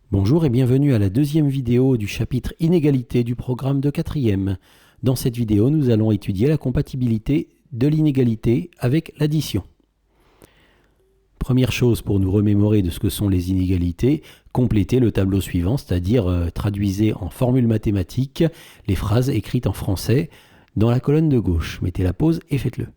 Bonjour et bienvenue à la deuxième vidéo du chapitre Inégalité du programme de 4e. Dans cette vidéo, nous allons étudier la compatibilité de l'inégalité avec l'addition. Première chose pour nous remémorer de ce que sont les inégalités, complétez le tableau suivant, c'est-à-dire traduisez en formule mathématique les phrases écrites en français dans la colonne de gauche. Mettez la pause et faites-le.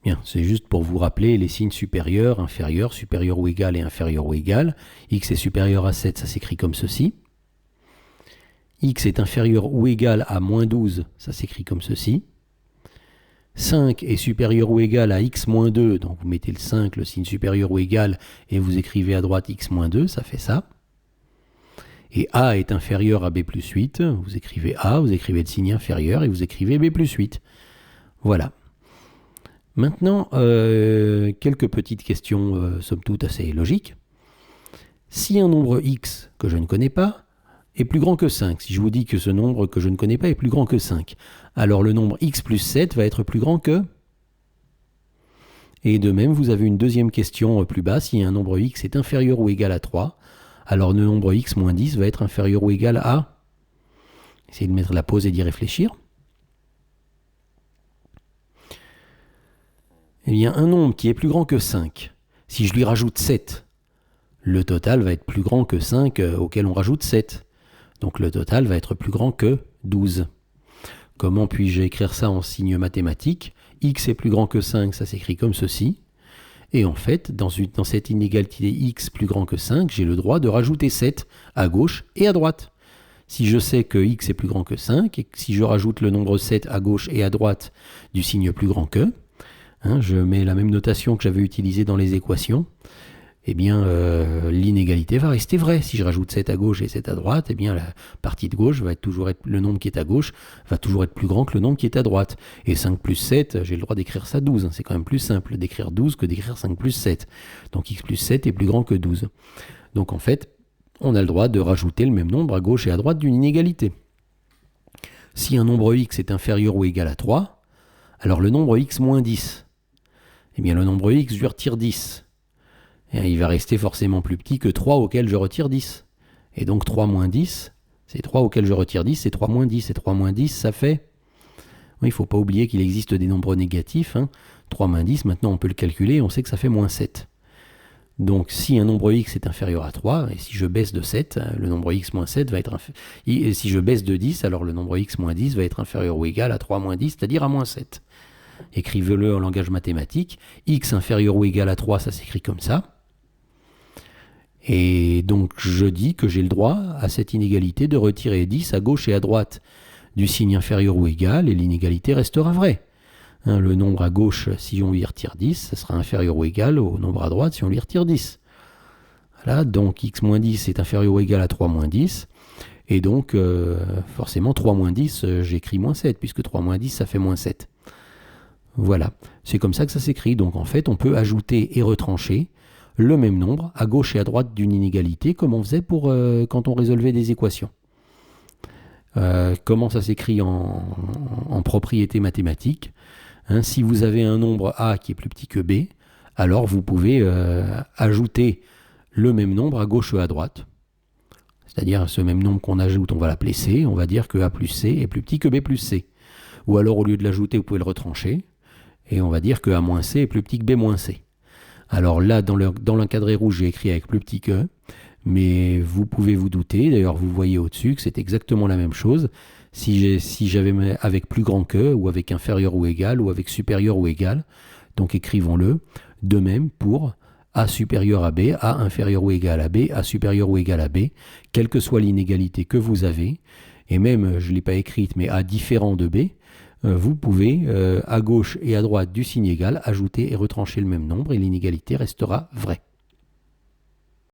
Bien, c'est juste pour vous rappeler les signes supérieurs, inférieurs, supérieur ou égal et inférieur ou égal. X est supérieur à 7, ça s'écrit comme ceci. X est inférieur ou égal à moins 12, ça s'écrit comme ceci. 5 est supérieur ou égal à x moins 2, donc vous mettez le 5, le signe supérieur ou égal, et vous écrivez à droite x moins 2, ça fait ça. Et A est inférieur à B plus 8, vous écrivez A, vous écrivez le signe inférieur, et vous écrivez B plus 8. Voilà. Maintenant, quelques petites questions, somme toute assez logiques. Si un nombre x que je ne connais pas est plus grand que 5, si je vous dis que ce nombre que je ne connais pas est plus grand que 5, alors le nombre x plus 7 va être plus grand que... Et de même, vous avez une deuxième question plus bas, si un nombre x est inférieur ou égal à 3, alors le nombre x moins 10 va être inférieur ou égal à... Essayez de mettre la pause et d'y réfléchir. Eh bien, un nombre qui est plus grand que 5, si je lui rajoute 7, le total va être plus grand que 5 auquel on rajoute 7. Donc le total va être plus grand que 12. Comment puis-je écrire ça en signe mathématique? X est plus grand que 5, ça s'écrit comme ceci. Et en fait, dans cette inégalité x plus grand que 5, j'ai le droit de rajouter 7 à gauche et à droite. Si je sais que x est plus grand que 5, et que si je rajoute le nombre 7 à gauche et à droite du signe plus grand que, je mets la même notation que j'avais utilisée dans les équations, eh bien l'inégalité va rester vraie. Si je rajoute 7 à gauche et 7 à droite, eh bien la partie de gauche va toujours être, le nombre qui est à gauche va toujours être plus grand que le nombre qui est à droite. Et 5 plus 7, j'ai le droit d'écrire ça 12. C'est quand même plus simple d'écrire 12 que d'écrire 5 plus 7. Donc x plus 7 est plus grand que 12. Donc en fait, on a le droit de rajouter le même nombre à gauche et à droite d'une inégalité. Si un nombre x est inférieur ou égal à 3, alors le nombre x moins 10, eh bien le nombre x, je lui retire 10. Et il va rester forcément plus petit que 3 auquel je retire 10. Et donc 3 moins 10, c'est 3 auquel je retire 10, c'est 3 moins 10. Et 3 moins 10, ça fait... Oui, il ne faut pas oublier qu'il existe des nombres négatifs. 3 moins 10, maintenant on peut le calculer, on sait que ça fait moins 7. Donc si un nombre x est inférieur à 3, et si je baisse de 7, le nombre x moins 7 va être... Et si je baisse de 10, alors le nombre x moins 10 va être inférieur ou égal à 3 moins 10, c'est-à-dire à moins 7. Écrivez-le en langage mathématique. X inférieur ou égal à 3, ça s'écrit comme ça. Et donc je dis que j'ai le droit à cette inégalité de retirer 10 à gauche et à droite du signe inférieur ou égal, et l'inégalité restera vraie. Le nombre à gauche, si on lui retire 10, ça sera inférieur ou égal au nombre à droite si on lui retire 10. Voilà, donc x moins 10 est inférieur ou égal à 3 moins 10. Et donc, forcément, 3 moins 10, j'écris moins 7, puisque 3 moins 10, ça fait moins 7. Voilà, c'est comme ça que ça s'écrit. Donc en fait, on peut ajouter et retrancher le même nombre à gauche et à droite d'une inégalité, comme on faisait pour quand on résolvait des équations. Comment ça s'écrit en propriété mathématique? Si vous avez un nombre A qui est plus petit que B, alors vous pouvez ajouter le même nombre à gauche et à droite. C'est-à-dire ce même nombre qu'on ajoute, on va l'appeler C, on va dire que A plus C est plus petit que B plus C. Ou alors au lieu de l'ajouter, vous pouvez le retrancher, et on va dire que A moins C est plus petit que B moins C. Alors là, dans l'encadré rouge, j'ai écrit avec plus petit que, mais vous pouvez vous douter, d'ailleurs vous voyez au-dessus que c'est exactement la même chose. Si j'avais avec plus grand que, ou avec inférieur ou égal, ou avec supérieur ou égal, donc écrivons-le. De même pour A supérieur à B, A inférieur ou égal à B, A supérieur ou égal à B, quelle que soit l'inégalité que vous avez, et même, je ne l'ai pas écrite, mais A différent de B, vous pouvez, à gauche et à droite du signe égal, ajouter et retrancher le même nombre, et l'inégalité restera vraie.